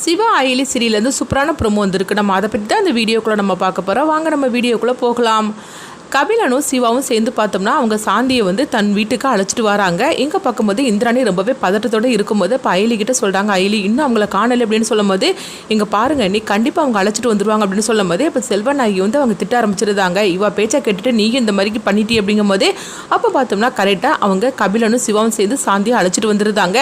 சிவா அயலி சீரியல்லேருந்து சூப்பரான ப்ரோமோ வந்திருக்கு. நம்ம அதை பற்றி தான் இந்த வீடியோக்குள்ளே நம்ம பார்க்க போகிறோம். வாங்க நம்ம வீடியோக்குள்ளே போகலாம். கபிலனும் சிவாவும் சேர்ந்து பார்த்தோம்னா அவங்க சாந்தியை வந்து தன் வீட்டுக்கு அழைச்சிட்டு வராங்க. எங்கே பார்க்கும்போது இந்திராணி ரொம்பவே பதட்டத்தோடு இருக்கும்போது இப்போ அயலி கிட்ட சொல்கிறாங்க, அயலி இன்னும் அவங்கள காணலை அப்படின்னு சொல்லும் போது, இங்கே பாருங்கள் நீ கண்டிப்பாக அவங்க அழைச்சிட்டு வந்துடுவாங்க அப்படின்னு சொல்லும் போது இப்போ செல்வநாயகி வந்து அவங்க திட்ட ஆரம்பிச்சிருந்தாங்க. இவ பேச்சை கேட்டுட்டு நீயும் இந்த மாதிரிக்கு பண்ணிட்டி அப்படிங்கும் போதே அப்போ பார்த்தோம்னா கரெக்டாக அவங்க கபிலனும் சிவாவும் சேர்ந்து சாந்தியை அழைச்சிட்டு வந்துருந்தாங்க.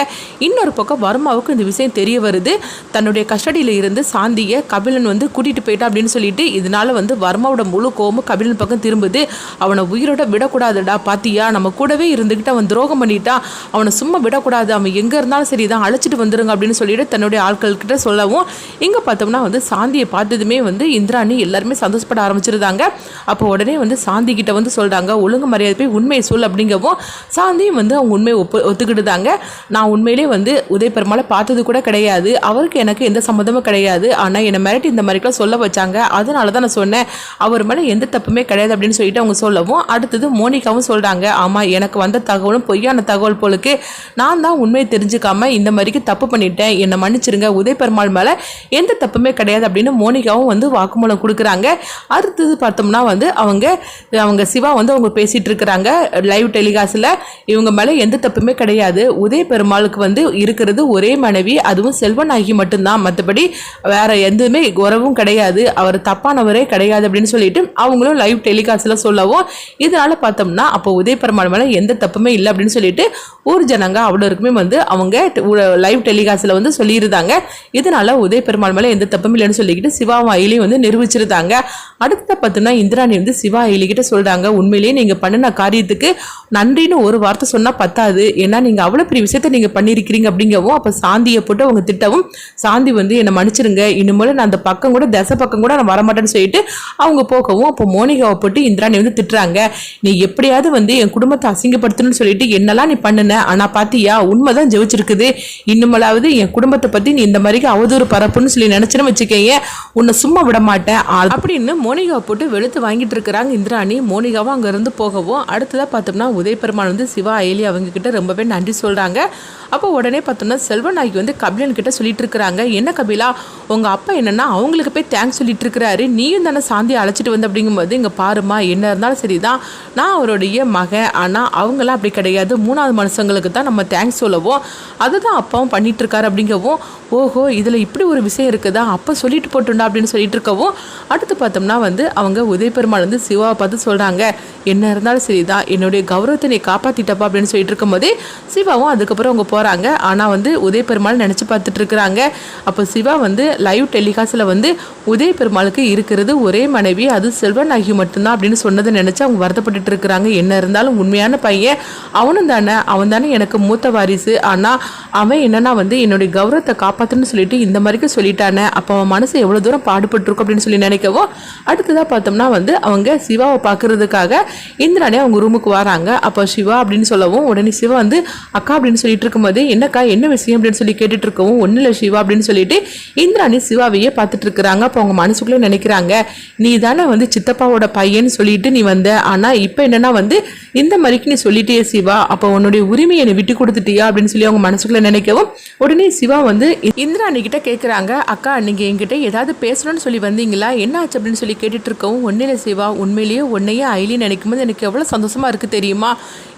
இன்னொரு பக்கம் வர்மாவுக்கு இந்த விஷயம் தெரிய வருது. தன்னுடைய கஸ்டடியில் இருந்து சாந்தியை கபிலன் வந்து கூட்டிகிட்டு போயிட்டா அப்படின்னு சொல்லிட்டு இதனால வந்து வர்மாவோட முழு கோபமும் கபிலன் பக்கம் திரும்புது. அவனை உயிரோட விடக்கூடாதுடா, பாத்தியா நம்ம கூடவே இருந்துக்கிட்டு அவன் துரோகம் பண்ணிட்டான், அவனை சும்மா விடக்கூடாது, அவன் எங்கே இருந்தாலும் சரி தான் அழைச்சிட்டு வந்துருங்க அப்படின்னு சொல்லிட்டு தன்னுடைய ஆட்கள்கிட்ட சொல்லவும் இங்கே பார்த்தோம்னா வந்து சாந்தியை பார்த்ததுமே வந்து இந்திராணி எல்லாருமே சந்தோஷப்பட ஆரம்பிச்சிருந்தாங்க. அப்போ உடனே வந்து சாந்தி கிட்ட வந்து சொல்கிறாங்க, ஒழுங்கு மரியாதை போய் உண்மையை சொல் அப்படிங்கவும் சாந்தியும் வந்து அவங்க உண்மையை ஒத்துக்கிட்டுதாங்க. நான் உண்மையிலே வந்து உதய் பெருமாளை பார்த்தது கூட கிடையாது, அவருக்கு எனக்கு எந்த சம்மந்தமும் கிடையாது, ஆனால் என்னை மிரட்டி இந்த மாதிரிக்கெல்லாம் சொல்ல வச்சாங்க, அதனால தான் நான் சொன்னேன், அவர் மேலே எந்த தப்புமே கிடையாது அப்படின்னு சொல்லிட்டு அவங்க சொல்லவும் அடுத்தது மோனிகாவும் சொல்கிறாங்க, ஆமாம் எனக்கு வந்த தகவலும் பொய்யான தகவல் போலுக்கு, நான் தான் உண்மையை தெரிஞ்சுக்காம இந்த மாதிரிக்கு தப்பு பண்ணிட்டேன், என்னை மன்னிச்சிருங்க, உதய் பெருமாள் மேலே எந்த தப்புமே கிடையாது அப்படின்னு மோனிகாவும் வந்து வாக்குமூலம் கொடுக்குறாங்க. அடுத்தது பார்த்தோம்னா வந்து அவங்க சிவா வந்து அவங்க பேசிகிட்டு இருக்கிறாங்க லைவ் டெலிகாஸ்டில், இவங்க மேலே எந்த தப்புமே கிடையாது, உதய் பெருமாளுக்கு வந்து இருக்கிறது ஒரே மனைவி, அதுவும் செல்வநாயகி மட்டும்தான், மற்றபடி வேற எதுவுமே உறவும் கிடையாது, அவர் தப்பானவரே கிடையாது அப்படின்னு சொல்லிட்டு அவங்களும் லைவ் டெலிகாஸ்டில் சொல்லவும் இதனால பார்த்தோம்னா அப்போ உதய் பெருமாள் மேலே எந்த தப்புமே இல்லை அப்படின்னு சொல்லிட்டு ஊர் ஜனங்க அவ்வளோருக்குமே வந்து அவங்க லைவ் டெலிகாஸ்டில் வந்து சொல்லியிருந்தாங்க. இதனால உதய் பெருமாள் மேலே எந்த தப்பும் இல்லைன்னு சொல்லிக்கிட்டு சிவா அயலியும் வந்து நிரூபிச்சிருந்தாங்க. அடுத்த பார்த்தோம்னா இந்திராணி வந்து சிவா அயலிக்கிட்ட சொல்கிறாங்க, உண்மையிலேயே நீங்கள் பண்ணின காரியத்துக்கு நன்றின்னு ஒரு வார்த்தை சொன்னால் பத்தாது, ஏன்னா நீங்கள் அவ்வளோ பெரிய விஷயத்த நீங்கள் பண்ணியிருக்கிறீங்க அப்படிங்கவும் அப்போ சாந்தியை போட்டு அவங்க திட்டவும் சாந்தி வந்து என்னை மன்னிச்சிருங்க, இனிமேல் நான் அந்த பக்கம் கூட தசை பக்கம் கூட நான் வரமாட்டேன்னு சொல்லிட்டு அவங்க போகவும் அப்போ மோனிகாவை போட்டு இந்திராணி வந்து திட்டுறாங்க, நீ எப்படியாவது வந்து என் குடும்பத்தை அசிங்கப்படுத்தணும்னு சொல்லிட்டு என்னெல்லாம் நீ பண்ணுன, ஆனா பாத்தியா உண்மைதான் ஜெயிச்சிருக்குது, இன்னுமலாவது என் குடும்பத்தை பத்தி நீ இந்த மாதிரி அவதூறு பரப்புன்னு சொல்லி நினைச்சுன்னு வச்சுக்கேன், உன்னை சும்மா விட மாட்டேன் அப்படின்னு மோனிகாவை போட்டு வெளுத்து வாங்கிட்டு இருக்கிறாங்க இந்திராணி. மோனிகாவும் அங்க இருந்து போகவும் அடுத்ததா பார்த்தோம்னா உதய் பெருமாள் வந்து சிவா அயலி அவங்க கிட்ட ரொம்பவே நன்றி சொல்றாங்க. அப்போ உடனே பார்த்தோம்னா செல்வநாயகி வந்து கபிலன் கிட்ட சொல்லிட்டு இருக்கிறாங்க, என்ன கபிலா உங்க அப்பா என்னன்னா அவங்களுக்கு போய் தேங்க்ஸ் சொல்லிட்டு இருக்கிறாரு, நீயும் தானே சாந்தியை அழைச்சிட்டு வந்து அப்படிங்கும்போது இங்க பாருமா என்ன இருந்தாலும் சரிதான், நான் அவருடைய மகன், ஆனால் அவங்களாம் அப்படி கிடையாது, மூணாவது மனுஷங்களுக்கு தான் நம்ம தேங்க்ஸ் சொல்லவும் அதுதான் அப்பாவும் பண்ணிட்டு இருக்காரு அப்படிங்கவும், ஓஹோ இதில் இப்படி ஒரு விஷயம் இருக்குதா, அப்போ சொல்லிட்டு போட்டுண்டா அப்படின்னு சொல்லிட்டு இருக்கவும் அடுத்து பார்த்தோம்னா வந்து அவங்க உதய் பெருமாள் வந்து சிவாவை பார்த்து சொல்கிறாங்க, என்ன இருந்தாலும் சரிதான் என்னுடைய கௌரவத்தை நீ காப்பாற்றிட்டப்பா அப்படின்னு சொல்லிட்டு இருக்கும்போதே சிவாவும் அதுக்கப்புறம் அவங்க போகிறாங்க. ஆனால் வந்து உதய் பெருமாள் நினச்சி பார்த்துட்டு இருக்கிறாங்க. அப்போ சிவா வந்து லைவ் டெலிகாஸ்டில் வந்து உதய் பெருமாளுக்கு இருக்கிறது ஒரே மனைவி, அது செல்வநாயகி மட்டும்தான் அப்படின்னு சொன்னதை நினச்சி அவங்க வருத்தப்பட்டு இருக்கிறாங்க. என்ன இருந்தாலும் உண்மையான பையன் அவனும் தானே, அவன் தானே எனக்கு மூத்த வாரிசு, ஆனால் அவன் என்னன்னா வந்து என்னுடைய கௌரவத்தை காப்பாற்றுன்னு சொல்லிட்டு இந்த மாதிரிக்கு சொல்லிட்டானே, அப்போ அவன் மனசு எவ்வளோ தூரம் பாடுபட்டுருக்கும் அப்படின்னு சொல்லி நினைக்கவும் அடுத்ததாக பார்த்தோம்னா வந்து அவங்க சிவாவை பார்க்கறதுக்காக இந்திராணி அவங்க ரூமுக்கு வராங்க. அப்போ சிவா அப்படின்னு சொல்லவும் உடனே சிவா வந்து அக்கா அப்படின்னு சொல்லிட்டு இருக்கும்போது என்னக்கா என்ன விஷயம் அப்படின்னு சொல்லி கேட்டுட்டு இருக்கவும் ஒன்றும் இல்லை சிவா அப்படின்னு சொல்லிட்டு இந்திராணி சிவாவையே பார்த்துட்டு இருக்கிறாங்க. அப்போ அவங்க மனசுக்குள்ளே நினைக்கிறாங்க, நீ தானே வந்து சித்தப்பாவோட பையன்னு சொல்லிட்டு நீ வந்த, ஆனால் இப்போ என்னன்னா வந்து இந்த மாதிரிக்கு நீ சொல்லிட்டே சிவா, அப்போ உன்னுடைய உரிமையை நீ விட்டு கொடுத்துட்டியா அப்படின்னு சொல்லி அவங்க மனசுக்குள்ளே நினைக்கவும் உடனே சிவா வந்து இந்திராணி கிட்ட கேட்குறாங்க, அக்கா நீங்கள் என்கிட்ட ஏதாவது பேசணும்னு சொல்லி வந்தீங்களா, என்ன ஆச்சு அப்படின்னு சொல்லி கேட்டுட்டு இருக்கவும் ஒன்றும் இல்லை சிவா, உண்மையிலேயே உன்னையே அயலி நினைக்கும் போது எனக்கு எவ்வளோ சந்தோஷமா இருக்குது தெரியுமா,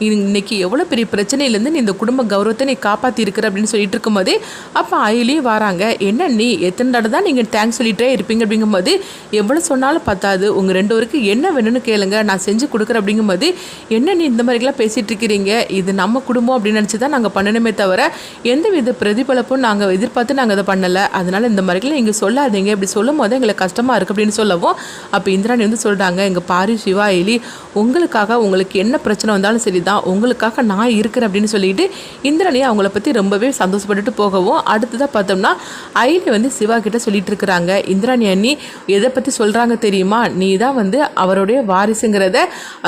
இன்னைக்கு எவ்வளோ பெரிய பிரச்சனையிலேருந்து நீ இந்த குடும்ப கௌரவத்தை நீ காப்பாற்றி இருக்கிற அப்படின்னு சொல்லிட்டு இருக்கும்போதே அப்போ அயலி வராங்க, என்ன நீ எத்தனை தடவை தான் நீங்கள் தேங்க்ஸ் சொல்லிட்டே இருப்பீங்க அப்படிங்கும்போது எவ்வளோ சொன்னாலும் பத்தாது, உங்கள் ரெண்டு பேருக்கு என்ன வேணும்னு கேளுங்க நான் செஞ்சு கொடுக்குறேன் அப்படிங்கும்போது என்ன நீ இந்த மாதிரிலாம் பேசிகிட்டு இருக்கிறீங்க, இது நம்ம குடும்பம் அப்படின்னு நினச்சி தான் நாங்கள் பண்ணணுமே தவிர எந்த வித பிரதிபலப்பும் நாங்கள் எதிர்பார்த்து நாங்கள் அதை பண்ணலை, அதனால் இந்த மாதிரிலாம் இங்கே சொல்லாதீங்க, இப்படி சொல்லும் போது எங்களுக்கு கஷ்டமாக இருக்குது அப்படின்னு சொல்லவும் அப்போ இந்திராணி வந்து சொல்கிறாங்க, எங்கள் பாரி சிவா அயலி உங்களுக்காக உங்களுக்கு என்ன பிரச்சனை வந்தாலும் சரி தான், உங்களுக்காக நான் இருக்கிறேன் அப்படின்னு சொல்லிட்டு இந்திராணி அவங்கள பற்றி ரொம்பவே சந்தோஷப்பட்டுட்டு போகவும் அடுத்ததாக பார்த்தோம்னா அயலி வந்து சிவா கிட்ட சொல்லிட்டு இருக்கிறாங்க, இந்திராணி அண்ணி எதை பற்றி சொல்கிறாங்க தெரியுமா, நீ தான் வந்து அவருடைய வாரிசுங்கிறத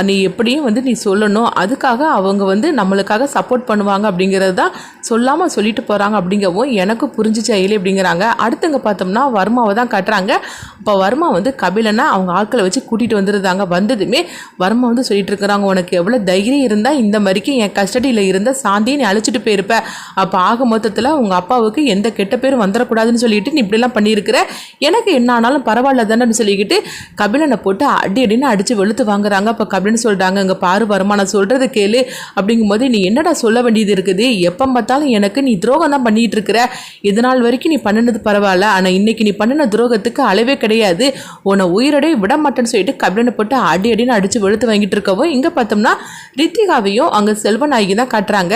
நீ எப்படியும் வந்து நீ சொல்லணும், அதுக்காக அவங்க வந்து நம்மளுக்காக சப்போர்ட் பண்ணுவாங்க அப்படிங்கிறது தான் சொல்லாமல் சொல்லிட்டு போகிறாங்க அப்படிங்கவும் எனக்கு புரிஞ்சிச்சு அயலி அப்படிங்கிறாங்க. அடுத்தங்க பார்த்தோம்னா வர்மாவை தான் காட்டுறாங்க. இப்போ வர்மா வந்து கபிலனை அவங்க ஆட்களை வச்சு கூட்டிகிட்டு வந்துருந்தாங்க. வந்ததுமே வர்மா வந்து சொல்லிட்டு இருக்கிறாங்க, உனக்கு எவ்வளோ தைரியம் இருந்தால் இந்த மாதிரிக்கு என் கஸ்டடியில் இருந்த சாந்தியை நீ அழைச்சிட்டு போயிருப்ப. அப்போ ஆக மொத்தத்தில் உங்கள் அப்பாவுக்கு எந்த கெட்ட பேரும் வந்துடக்கூடாதுன்னு சொல்லிட்டு நீ இப்படிலாம் பண்ணியிருக்கிற. எனக்கு என்ன ஆனாலும் பரவாயில்ல தானே சொல்லிக்கிட்டு கபிலனை போட்டு அடின்னு அடித்து வெளுத்து வாங்குறாங்க. அப்போ கபிலன் சொல்கிறாங்க, இங்கே பாரு வர்மா, நான் சொல்கிறது கேளு. அப்படிங்கும்போது நீ என்னடா சொல்ல வேண்டியது இருக்குது, எப்போ பார்த்தாலும் எனக்கு நீ துரோகம் தான் பண்ணிட்டு இருக்கிற. இதனால் வரைக்கும் நீ பண்ணினது பரவாயில்ல, ஆனால் இன்னைக்கு நீ பண்ணின துரோகத்துக்கு அளவே கிடையாது, உன்னை உயிரோடே விட மாட்டேன்னு சொல்லிட்டு கபிலனை போட்டு அடின்னு அடித்து வெளுத்து வாங்கிட்டு இருக்கவும் இங்கே பார்த்தோம்னா ரித்திகாவையும் அங்கே செல்வநாயகி தான் காட்டுறாங்க.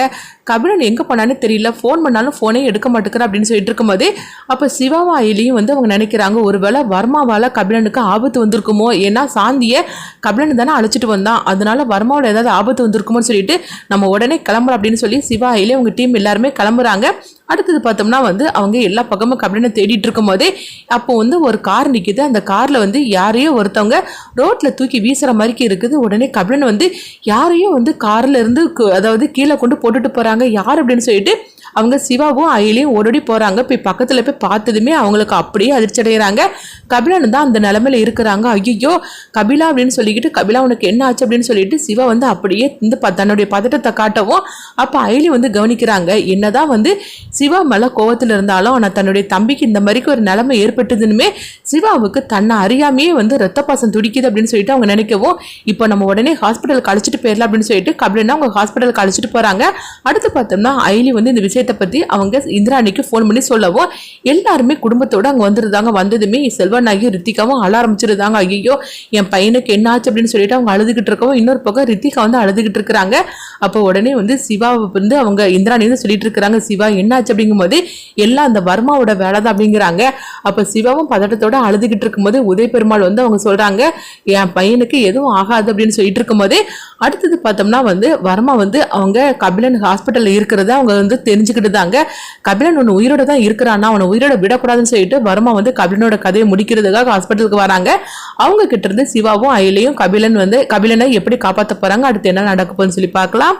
கபிலன் எங்கே போனான்னு தெரியல, ஃபோன் பண்ணாலும் ஃபோனே எடுக்க மாட்டேங்கிற அப்படின்னு சொல்லிட்டு இருக்கும்போதே அப்போ சிவாவும் அயிலையும் வந்து அவங்க நினைக்கிறாங்க, ஒருவேளை வர்மாவால் கபிலனுக்கு ஆபத்து வந்திருக்குமோ, ஏன்னா சாந்தியை கபிலன் தானே அழைச்சிட்டு வந்தான், அதனால வர்மாவோட ஏதாவது ஆபத்து வந்திருக்குமோன்னு சொல்லிட்டு நம்ம உடனே கிளம்புறோம் அப்படின்னு சொல்லி சிவா அயிலே அவங்க டீம் எல்லாருமே கிளம்புறாங்க. அடுத்தது பார்த்தோம்னா வந்து அவங்க எல்லா பக்கமும் கபிலனை தேடிட்டு இருக்கும் போதே அப்போ வந்து ஒரு கார் நிற்கிது. அந்த காரில் வந்து யாரையோ ஒருத்தவங்க ரோட்டில் தூக்கி வீசுகிற மாதிரி இருக்குது. உடனே கபிலன் வந்து யாரையோ வந்து காரில் இருந்து அதாவது கீழே கொண்டு போட்டுட்டு போகிறாங்க. யார் அப்படின்னு சொல்லிட்டு அவங்க சிவாவும் அயிலையும் ஓடோடி போகிறாங்க. போய் பக்கத்தில் போய் பார்த்ததுமே அவங்களுக்கு அப்படியே அதிர்ச்சி அடைகிறாங்க. கபிலன் தான் அந்த நிலமையில இருக்கிறாங்க. ஐயோ கபிலா அப்படின்னு சொல்லிக்கிட்டு, கபிலா உனக்கு என்ன ஆச்சு அப்படின்னு சொல்லிட்டு சிவா வந்து அப்படியே இந்த தன்னுடைய பதட்டத்தை காட்டவும் அப்போ அயிலி வந்து கவனிக்கிறாங்க. என்னதான் வந்து சிவா மேலே கோவத்தில் இருந்தாலும் ஆனால் தன்னுடைய தம்பிக்கு இந்த மாதிரிக்கு ஒரு நிலைமை ஏற்பட்டதுன்னுமே சிவாவுக்கு தன்னை அறியாமையே வந்து ரத்த பாசம் துடிக்குது அப்படின்னு சொல்லிட்டு அவங்க நினைக்கவும் இப்போ நம்ம உடனே ஹாஸ்பிட்டலுக்கு அழைச்சிட்டு போயிடலாம் அப்படின்னு சொல்லிட்டு கபிலனா அவங்க ஹாஸ்பிட்டலுக்கு அழைச்சிட்டு போகிறாங்க. அடுத்து பார்த்தோம்னா அயிலி வந்து இந்த விஷயத்தை பற்றி அவங்க இந்திராணிக்கு ஃபோன் பண்ணி சொல்லவும் எல்லாருமே குடும்பத்தோடு அங்கே வந்துருந்தாங்க. வந்ததுமே செல்வநாயகி ரித்திகாவும் அழ ஆரம்பிச்சிருந்தாங்க. ஐயோ என் பையனுக்கு என்ன ஆச்சு அப்படின்னு சொல்லிட்டு அவங்க அழுதுகிட்டு இருக்கவும் இன்னொரு பக்கம் ரித்திகா வந்து அழுதுகிட்டு இருக்கிறாங்க. அப்போ உடனே வந்து சிவாவை வந்து அவங்க இந்திராணி வந்து சொல்லிட்டு இருக்கிறாங்க, சிவா என்னாச்சு அப்படிங்கும்போது எல்லாம் அந்த வர்மாவோட வேலை தான் அப்படிங்கிறாங்க. அப்போ சிவாவும் பதட்டத்தோட அழுதுகிட்டு இருக்கும்போது உதய் பெருமாள் வந்து அவங்க சொல்றாங்க, என் பையனுக்கு எதுவும் ஆகாது அப்படின்னு சொல்லிட்டு இருக்கும்போதே அடுத்தது பார்த்தோம்னா வந்து வர்மா வந்து அவங்க கபிலன் ஹாஸ்பிட்டலில் இருக்கிறத அவங்க வந்து தெரிஞ்சுக்கிட்டுதாங்க. கபிலன் ஒன்று உயிரோட தான் இருக்கிறான்னா அவனை உயிரோட விடக்கூடாதுன்னு சொல்லிட்டு வர்மா வந்து கபிலனோட கதையை முடிக்கிறதுக்காக ஹாஸ்பிட்டலுக்கு வராங்க. அவங்க கிட்ட இருந்து சிவாவும் அயிலையும் கபிலனை எப்படி காப்பாற்ற போறாங்க, அடுத்து என்ன நடக்க போகுதுன்னு சொல்லி பார்க்கலாம்.